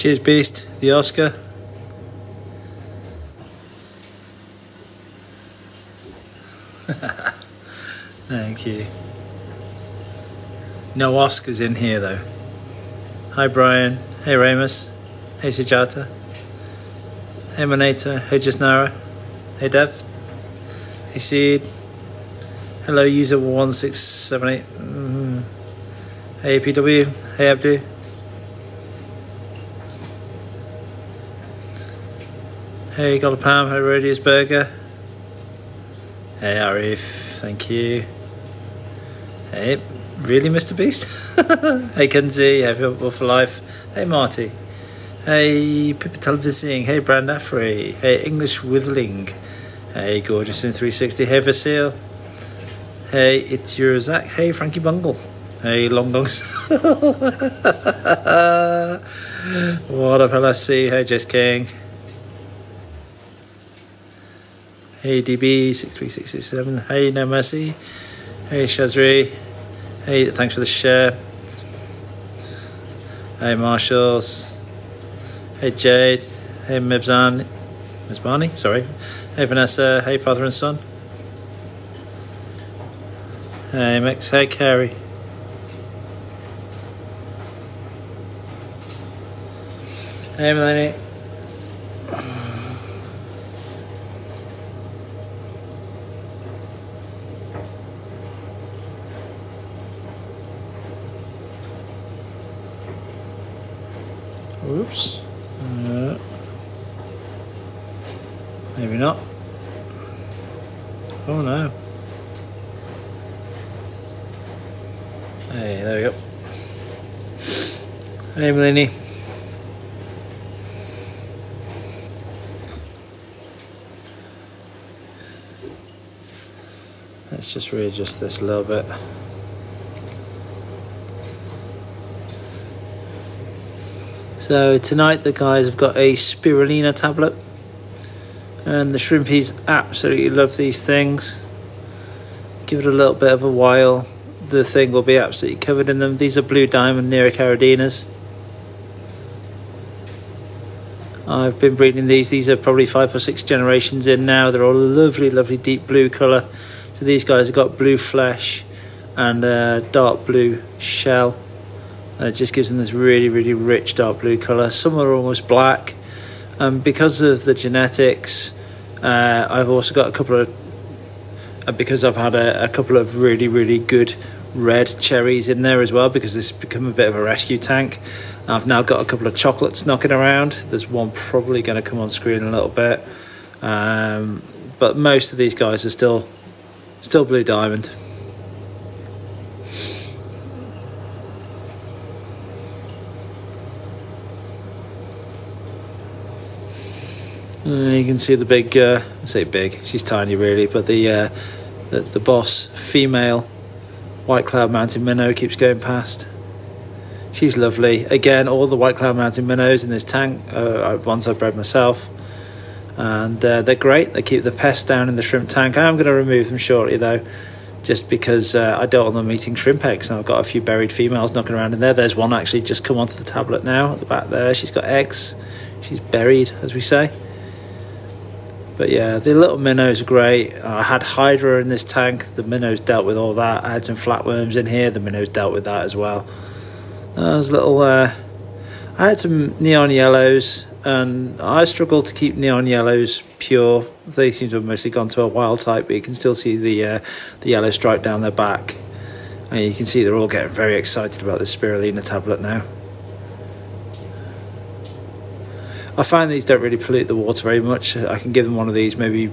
Cheers, Beast. The Oscar. Thank you. No Oscars in here though. Hi Brian. Hey Ramus. Hey Sujata. Hey Moneta. Hey Jasnara. Hey Dev. Hey Seed. Hello user 1678. Hey PW. Hey Abdu. Hey Golapam. Hey Radius Burger. Hey Arif. Thank you. Hey, really Mr. Beast? Hey Kenzie. Hey Football for Life. Hey Marty. Hey Pippa Televising. Hey Brand Afri. Hey English Withling. Hey Gorgeous in 360. Hey Vasil. Hey, it's your Zach. Hey Frankie Bungle. Hey Long Longs. What up LSC? Hey Jess King. Hey DB63667. Hey No Mercy. Hey Shazri. Hey, thanks for the share. Hey Marshalls. Hey Jade. Hey Mibzan. Miss Barney, sorry. Hey Vanessa. Hey Father and Son. Hey Mix. Hey Carrie. Hey Melanie. Oops. Maybe not. Oh no. Hey, there we go. Hey, Melanie. Let's just readjust this a little bit. So tonight the guys have got a spirulina tablet, and the shrimpies absolutely love these things. Give it a little bit of a while, the thing will be absolutely covered in them. These are blue diamond Neocardinas. I've been breeding these are probably 5 or 6 generations in now. They're all lovely, lovely deep blue colour. So these guys have got blue flesh and dark blue shell. It just gives them this really, really rich dark blue colour. Some are almost black. Because of the genetics, I've also got a couple of, because I've had a couple of really, really good red cherries in there as well, because this has become a bit of a rescue tank. I've now got a couple of chocolates knocking around. There's one probably going to come on screen in a little bit. But most of these guys are still blue diamond. You can see the big, I say big, she's tiny really, but the boss female White Cloud Mountain minnow keeps going past. She's lovely. Again, all the White Cloud Mountain minnows in this tank are ones I've bred myself, and they're great. They keep the pests down in the shrimp tank. I am going to remove them shortly though, just because I don't want them eating shrimp eggs, and I've got a few buried females knocking around in there. There's one actually just come onto the tablet now at the back there. She's got eggs. She's buried, as we say. But yeah, the little minnows are great. I had Hydra in this tank. The minnows dealt with all that. I had some flatworms in here. The minnows dealt with that as well. There's little... I had some neon yellows, and I struggled to keep neon yellows pure. They seem to have mostly gone to a wild type, but you can still see the yellow stripe down their back. And you can see they're all getting very excited about this spirulina tablet now. I find these don't really pollute the water very much. I can give them one of these maybe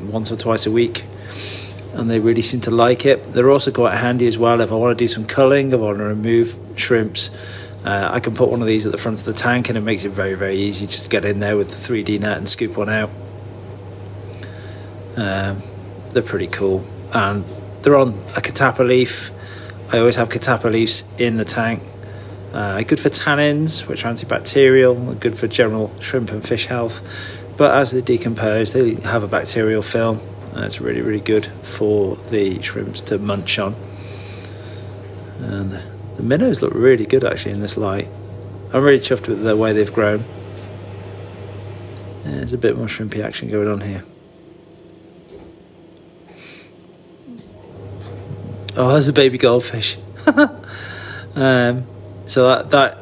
once or twice a week, and they really seem to like it. They're also quite handy as well if I want to do some culling, if I want to remove shrimps. I can put one of these at the front of the tank, and it makes it very, very easy just to get in there with the 3D net and scoop one out. They're pretty cool, and they're on a catappa leaf. I always have catappa leaves in the tank. Good for tannins, which are antibacterial, good for general shrimp and fish health. But as they decompose, they have a bacterial film. It's really, really good for the shrimps to munch on. And the minnows look really good actually in this light. I'm really chuffed with the way they've grown. There's a bit more shrimpy action going on here. Oh, there's a baby goldfish. So that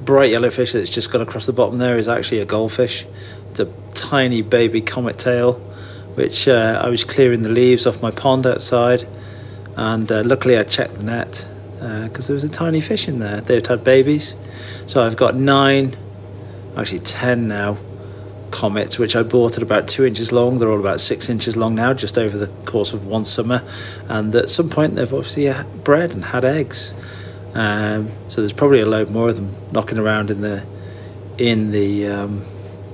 bright yellow fish that's just gone across the bottom there is actually a goldfish. It's a tiny baby comet tail, which I was clearing the leaves off my pond outside, and luckily I checked the net because there was a tiny fish in there. They'd had babies. So I've got 9, actually 10 now, comets, which I bought at about 2 inches long. They're all about 6 inches long now, just over the course of one summer, and at some point they've obviously bred and had eggs. So there's probably a load more of them knocking around in the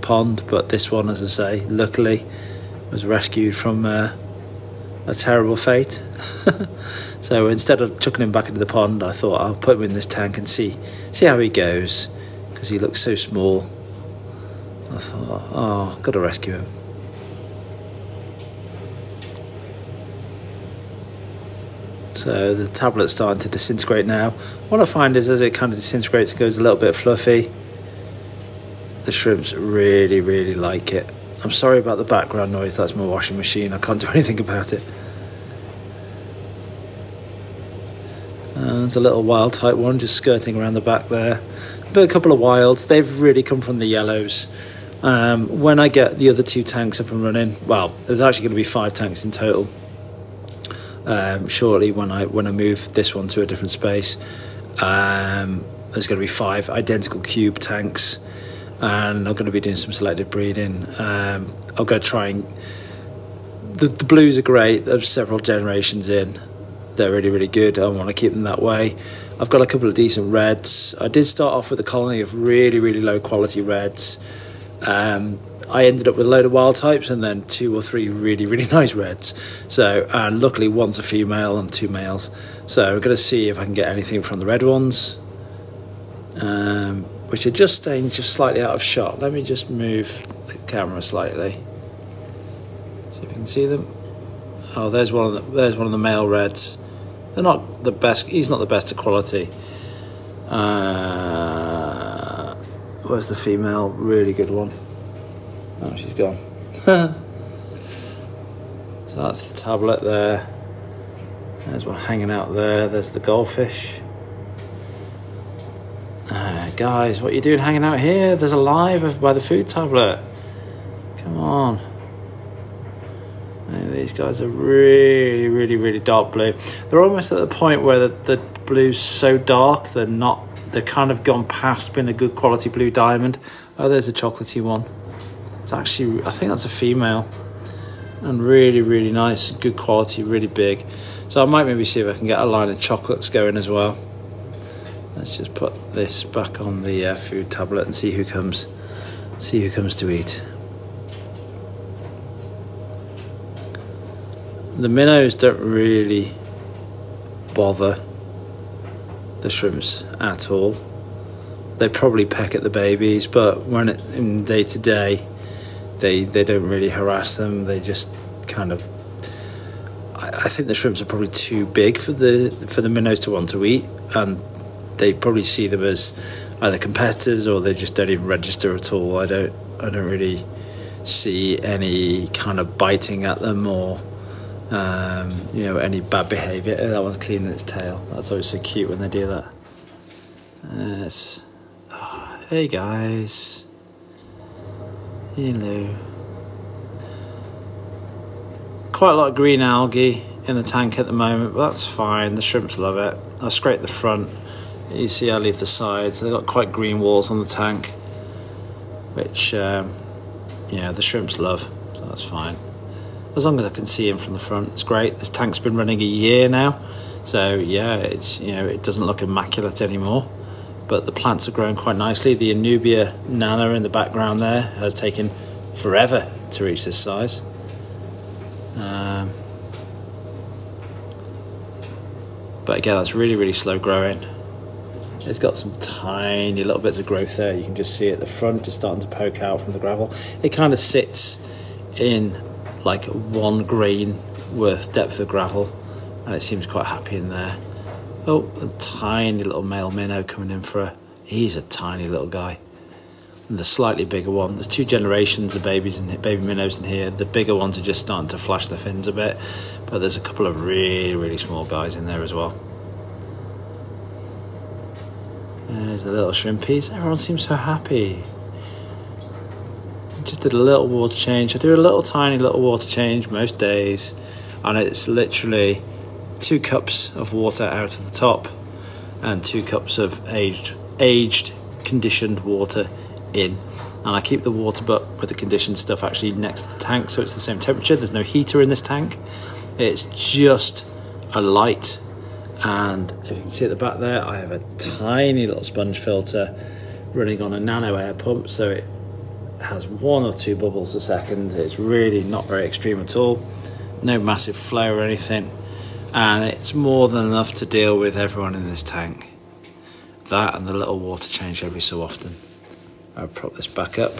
pond, but this one, as I say, luckily was rescued from a terrible fate. So instead of chucking him back into the pond, I thought I'll put him in this tank and see how he goes, because he looks so small. I thought, oh, got to rescue him. So the tablet's starting to disintegrate now. What I find is as it kind of disintegrates, it goes a little bit fluffy. The shrimps really, really like it. I'm sorry about the background noise, that's my washing machine. I can't do anything about it. There's a little wild type one just skirting around the back there. But a couple of wilds, they've really come from the yellows. When I get the other 2 tanks up and running, well, there's actually going to be 5 tanks in total. Shortly when I move this one to a different space, there's going to be 5 identical cube tanks, and I'm going to be doing some selective breeding. I'm going to try and the blues are great. There's several generations in. They're really, really good. I want to keep them that way. I've got a couple of decent reds. I did start off with a colony of really, really low quality reds. I ended up with a load of wild types and then 2 or 3 really, really nice reds. So, and luckily one's a female and 2 males. So I'm going to see if I can get anything from the red ones, which are just staying just slightly out of shot. Let me just move the camera slightly. See if you can see them. Oh, there's one of the male reds. They're not the best. He's not the best of quality. Where's the female? Really good one. Oh, she's gone. So that's the tablet there. There's one hanging out there. There's the goldfish. Guys, what are you doing hanging out here? There's a live by the food tablet. Come on. These guys are really, really, really dark blue. They're almost at the point where the blue's so dark they're kind of gone past being a good quality blue diamond. Oh, there's a chocolatey one. It's actually, I think that's a female, and really, really nice, good quality, really big. So I might maybe see if I can get a line of chocolates going as well. Let's just put this back on the food tablet and see who comes to eat. The minnows don't really bother the shrimps at all. They probably peck at the babies, but when in day to day, they don't really harass them. They just kind of. I think the shrimps are probably too big for the minnows to want to eat, and they probably see them as either competitors or they just don't even register at all. I don't really see any kind of biting at them or. Any bad behaviour. That one's cleaning its tail. That's always so cute when they do that. Hey guys. Hello. Quite a lot of green algae in the tank at the moment, but that's fine. The shrimps love it. I scrape the front. You see I leave the sides. They've got quite green walls on the tank, which the shrimps love, so that's fine. As long as I can see him from the front, it's great. This tank's been running a year now, so yeah, it's it doesn't look immaculate anymore, but the plants are growing quite nicely. The Anubia nana in the background there has taken forever to reach this size. But again, that's really, really slow growing. It's got some tiny little bits of growth there. You can just see at the front, just starting to poke out from the gravel. It kind of sits in like 1 grain worth depth of gravel, and it seems quite happy in there. Oh, a tiny little male minnow coming in for He's a tiny little guy. And the slightly bigger one, there's 2 generations of babies and baby minnows in here. The bigger ones are just starting to flash their fins a bit, but there's a couple of really small guys in there as well. There's the little shrimpies. Everyone seems so happy. Just did a little water change. I do a little tiny little water change most days, and it's literally 2 cups of water out of the top and 2 cups of aged conditioned water in, and I keep the water butt with the conditioned stuff actually next to the tank, so it's the same temperature. There's no heater in this tank. It's just a light, and if you can see at the back there, I have a tiny little sponge filter running on a nano air pump, so it has 1 or 2 bubbles a second. It's really not very extreme at all. No massive flow or anything, and it's more than enough to deal with everyone in this tank. That and the little water change every so often. I'll prop this back up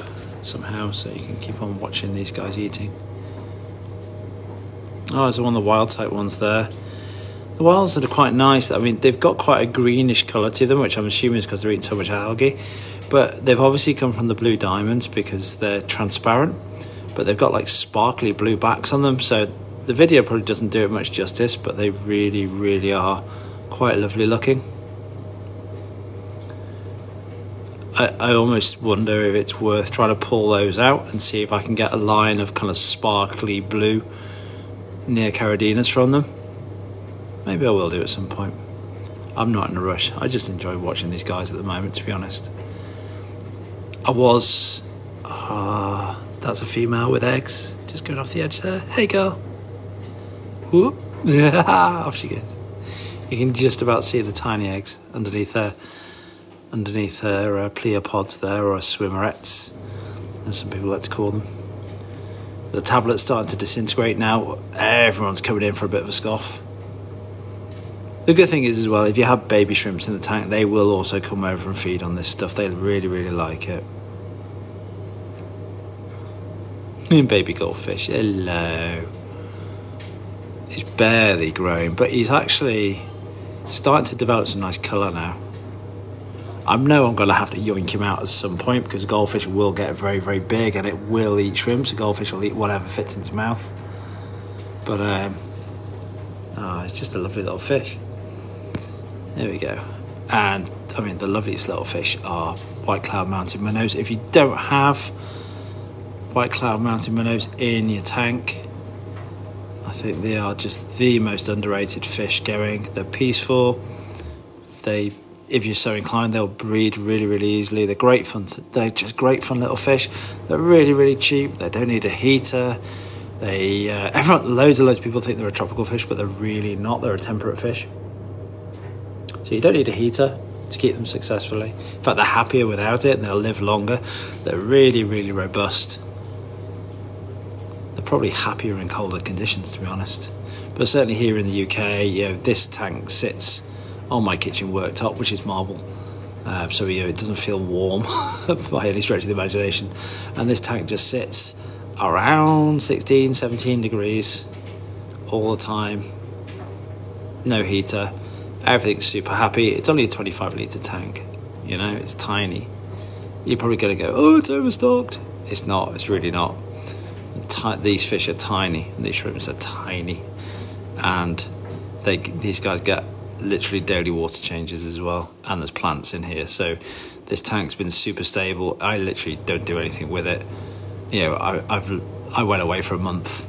somehow so you can keep on watching these guys eating. Oh, there's one of the wild type ones there. The wilds are quite nice. I mean, they've got quite a greenish colour to them, which I'm assuming is because they're eating so much algae. But they've obviously come from the blue diamonds because they're transparent. But they've got like sparkly blue backs on them. So the video probably doesn't do it much justice, but they really are quite lovely looking. I almost wonder if it's worth trying to pull those out and see if I can get a line of kind of sparkly blue near Caradinas from them. Maybe I will do at some point. I'm not in a rush. I just enjoy watching these guys at the moment, to be honest. I was... that's a female with eggs. Just going off the edge there. Hey, girl. Whoop. Off she goes. You can just about see the tiny eggs underneath her pleopods there, or swimmerettes, as some people like to call them. The tablet's starting to disintegrate now. Everyone's coming in for a bit of a scoff. The good thing is as well, if you have baby shrimps in the tank, they will also come over and feed on this stuff. They really like it. And baby goldfish, hello. He's barely growing, but he's actually starting to develop some nice colour now. I know I'm going to have to yoink him out at some point because goldfish will get very big and it will eat shrimps. The goldfish will eat whatever fits in its mouth. But it's just a lovely little fish. There we go. And I mean, the loveliest little fish are white cloud mountain minnows. If you don't have white cloud mountain minnows in your tank, I think they are just the most underrated fish going. They're peaceful. If you're so inclined, they'll breed really easily. They're great fun. They're just great fun little fish. They're really cheap. They don't need a heater. Loads of people think they're a tropical fish, but they're really not. They're a temperate fish. So you don't need a heater to keep them successfully. In fact, they're happier without it, and they'll live longer. They're really robust. They're probably happier in colder conditions, to be honest. But certainly here in the UK, this tank sits on my kitchen worktop, which is marble, so it doesn't feel warm by any stretch of the imagination, and this tank just sits around 16-17 degrees all the time. No heater, everything's super happy. It's only a 25 litre tank, it's tiny. You're probably going to go, oh, it's overstocked. It's not, it's really not. These fish are tiny, and these shrimps are tiny, and these guys get literally daily water changes as well, and there's plants in here, so this tank's been super stable. I literally don't do anything with it. I went away for a month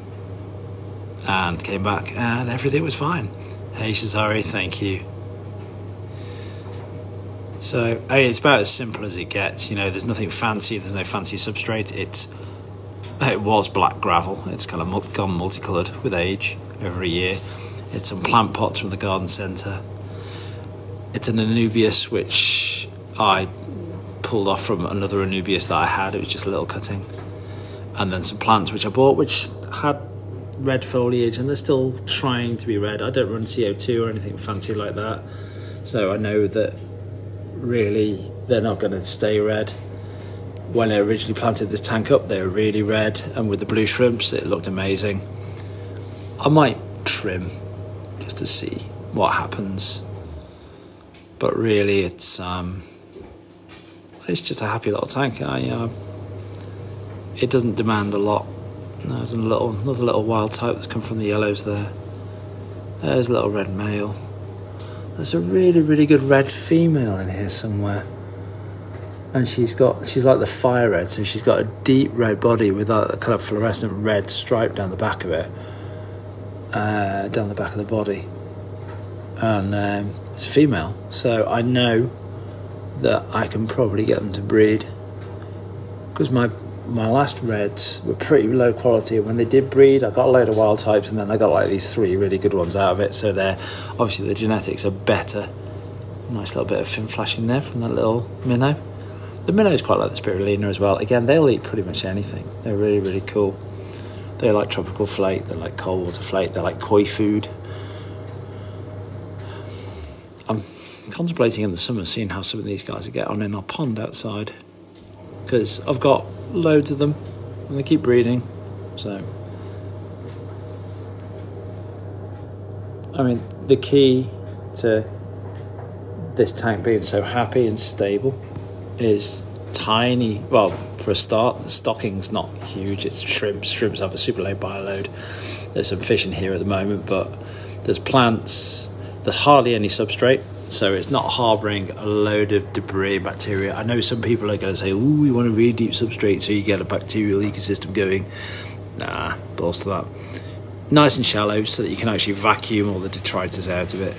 and came back and everything was fine. Hey Shazari, thank you. So it's about as simple as it gets. There's nothing fancy. There's no fancy substrate. It was black gravel. It's kind of gone multicoloured with age over a year. It's some plant pots from the garden centre. It's an Anubias, which I pulled off from another Anubias that I had. It was just a little cutting. And then some plants which I bought, which had red foliage, and they're still trying to be red. I don't run CO2 or anything fancy like that, so I know that really they're not going to stay red. When I originally planted this tank up, they were really red, and with the blue shrimps, it looked amazing. I might trim just to see what happens, but really it's It's just a happy little tank. It doesn't demand a lot. There's another little wild type that's come from the yellows there. There's a little red male. There's a really, really good red female in here somewhere. And she's like the fire red, so she's got a deep red body with that kind of fluorescent red stripe down the back of it. Down the back of the body. And it's a female. So I know that I can probably get them to breed. Because my last reds were pretty low quality, and when they did breed I got a load of wild types, and then I got like these 3 really good ones out of it, so they're obviously the genetics are better. Nice little bit of fin flashing there from that little minnow. The minnows quite like the spirulina as well. Again, they'll eat pretty much anything. They're really, really cool. They like tropical flake, they like cold water flake, they like koi food. I'm contemplating in the summer seeing how some of these guys get on in our pond outside, because I've got loads of them and they keep breeding. So I mean, the key to this tank being so happy and stable is tiny. Well, for a start, the stocking's not huge. It's shrimps. Shrimps have a super low bioload. There's some fish in here at the moment, but there's plants. There's hardly any substrate, so it's not harbouring a load of debris and bacteria. I know some people are going to say, "Ooh, we want a really deep substrate so you get a bacterial ecosystem going." Nah, balls to that. Nice and shallow so that you can actually vacuum all the detritus out of it.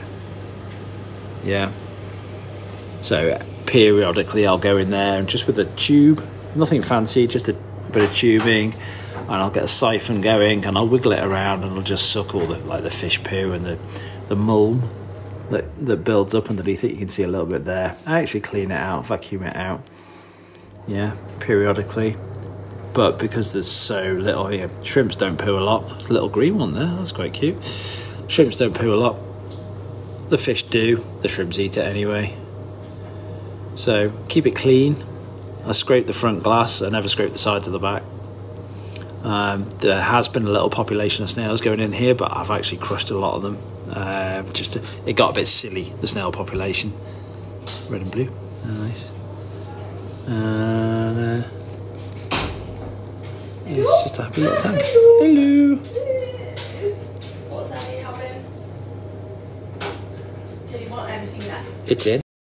Yeah. So periodically I'll go in there and just with a tube, nothing fancy, just a bit of tubing, and I'll get a siphon going and I'll wiggle it around and I'll just suck all the fish poo and the mulm that builds up underneath it. You can see a little bit there. I actually clean it out, vacuum it out. Yeah, periodically. But because there's so little here, shrimps don't poo a lot. There's a little green one there, that's quite cute. Shrimps don't poo a lot. The fish do, the shrimps eat it anyway. So keep it clean. I scrape the front glass, I never scrape the sides of the back. There has been a little population of snails going in here, but I've actually crushed a lot of them. It got a bit silly, the snail population. Red and blue, nice. And it's just a happy little tank. Hello. What's that you having? Did you want anything left? It's in.